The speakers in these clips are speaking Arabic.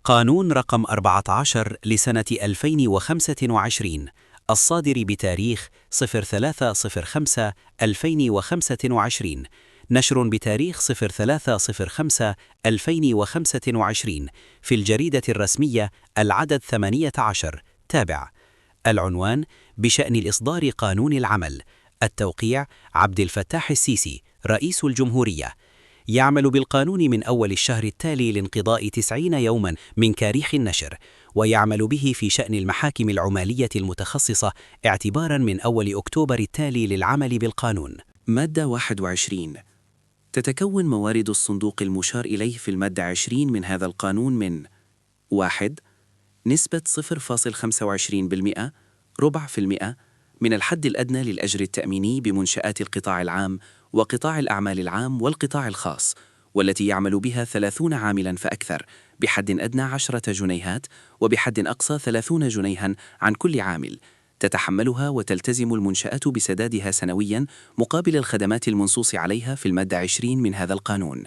قانون رقم 14 لسنة 2025 الصادر بتاريخ 03/05/2025 نشر بتاريخ 03/05/2025 في الجريدة الرسمية العدد 18 تابع. العنوان: بشأن الإصدار قانون العمل. التوقيع: عبد الفتاح السيسي رئيس الجمهورية. يعمل بالقانون من أول الشهر التالي لانقضاء 90 يوما من تاريخ النشر، ويعمل به في شأن المحاكم العمالية المتخصصة اعتبارا من أول أكتوبر التالي للعمل بالقانون. مادة 21. تتكون موارد الصندوق المشار إليه في المادة 20 من هذا القانون من: 1. نسبة 0.25% ربع في المئة من الحد الأدنى للأجر التأميني بمنشآت القطاع العام وقطاع الأعمال العام والقطاع الخاص، والتي يعمل بها 30 عاملا فأكثر، بحد أدنى 10 جنيهات وبحد أقصى 30 جنيها عن كل عامل، تتحملها وتلتزم المنشآت بسدادها سنويا مقابل الخدمات المنصوص عليها في المادة 20 من هذا القانون.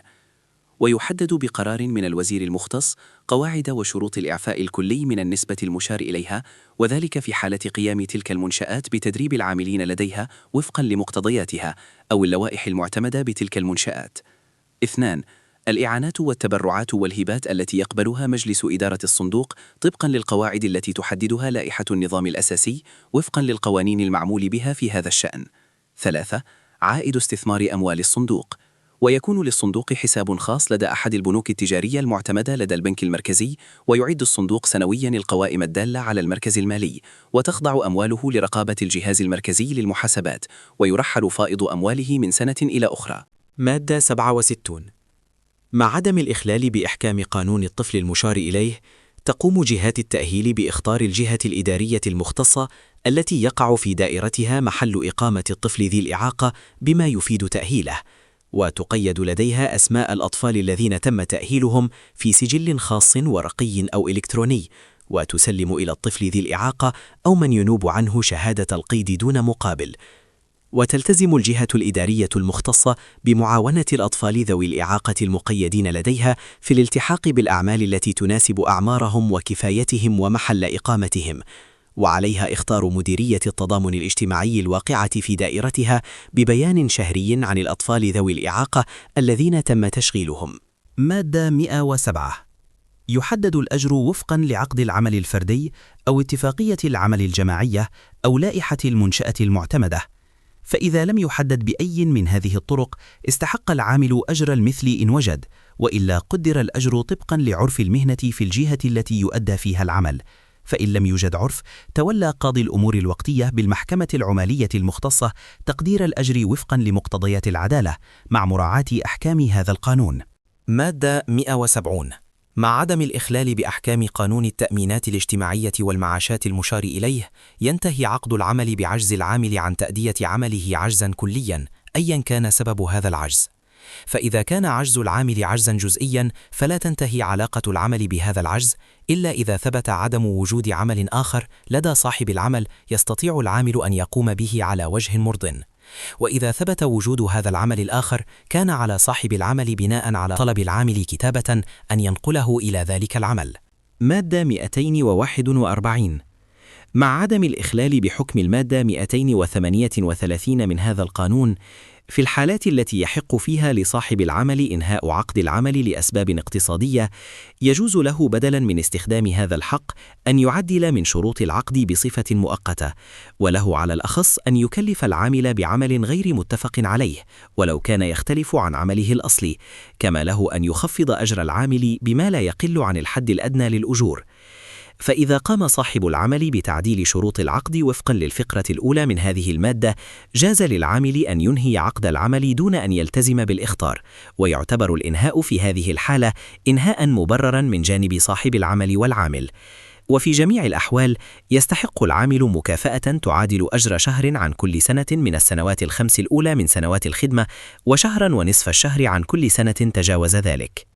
ويحدد بقرار من الوزير المختص قواعد وشروط الإعفاء الكلي من النسبة المشار إليها، وذلك في حالة قيام تلك المنشآت بتدريب العاملين لديها وفقا لمقتضياتها أو اللوائح المعتمدة بتلك المنشآت. 2. الإعانات والتبرعات والهبات التي يقبلها مجلس إدارة الصندوق طبقا للقواعد التي تحددها لائحة النظام الأساسي وفقا للقوانين المعمول بها في هذا الشأن. 3. عائد استثمار أموال الصندوق. ويكون للصندوق حساب خاص لدى أحد البنوك التجارية المعتمدة لدى البنك المركزي، ويعد الصندوق سنويا القوائم الدالة على المركز المالي، وتخضع أمواله لرقابة الجهاز المركزي للمحاسبات، ويرحل فائض أمواله من سنة إلى أخرى. مادة 67. مع عدم الإخلال بإحكام قانون الطفل المشار إليه، تقوم جهات التأهيل بإخطار الجهة الإدارية المختصة التي يقع في دائرتها محل إقامة الطفل ذي الإعاقة بما يفيد تأهيله، وتقيد لديها أسماء الأطفال الذين تم تأهيلهم في سجل خاص ورقي أو إلكتروني، وتسلم إلى الطفل ذي الإعاقة أو من ينوب عنه شهادة القيد دون مقابل. وتلتزم الجهة الإدارية المختصة بمعاونة الأطفال ذوي الإعاقة المقيدين لديها في الالتحاق بالأعمال التي تناسب أعمارهم وكفايتهم ومحل إقامتهم، وعليها إخطار مديرية التضامن الاجتماعي الواقعة في دائرتها ببيان شهري عن الأطفال ذوي الإعاقة الذين تم تشغيلهم. مادة 107. يحدد الأجر وفقا لعقد العمل الفردي أو اتفاقية العمل الجماعية أو لائحة المنشأة المعتمدة، فإذا لم يحدد بأي من هذه الطرق استحق العامل أجر المثل إن وجد، وإلا قدر الأجر طبقا لعرف المهنة في الجهة التي يؤدى فيها العمل، فإن لم يوجد عرف تولى قاضي الأمور الوقتية بالمحكمة العمالية المختصة تقدير الأجر وفقا لمقتضيات العدالة مع مراعاة أحكام هذا القانون. مادة 170. مع عدم الإخلال بأحكام قانون التأمينات الاجتماعية والمعاشات المشار إليه، ينتهي عقد العمل بعجز العامل عن تأدية عمله عجزا كليا أيا كان سبب هذا العجز. فإذا كان عجز العامل عجزا جزئيا فلا تنتهي علاقة العمل بهذا العجز إلا إذا ثبت عدم وجود عمل آخر لدى صاحب العمل يستطيع العامل أن يقوم به على وجه مرضٍ. وإذا ثبت وجود هذا العمل الآخر كان على صاحب العمل بناء على طلب العامل كتابة أن ينقله إلى ذلك العمل. مادة 241. مع عدم الإخلال بحكم المادة 238 من هذا القانون، في الحالات التي يحق فيها لصاحب العمل إنهاء عقد العمل لأسباب اقتصادية، يجوز له بدلاً من استخدام هذا الحق أن يعدل من شروط العقد بصفة مؤقتة، وله على الأخص أن يكلف العامل بعمل غير متفق عليه ولو كان يختلف عن عمله الأصلي، كما له أن يخفض أجر العامل بما لا يقل عن الحد الأدنى للأجور. فإذا قام صاحب العمل بتعديل شروط العقد وفقا للفقرة الأولى من هذه المادة، جاز للعامل أن ينهي عقد العمل دون أن يلتزم بالإخطار، ويعتبر الإنهاء في هذه الحالة إنهاء مبررا من جانب صاحب العمل والعامل. وفي جميع الأحوال يستحق العامل مكافأة تعادل أجر شهر عن كل سنة من السنوات ال5 الأولى من سنوات الخدمة، وشهرا ونصف الشهر عن كل سنة تجاوز ذلك.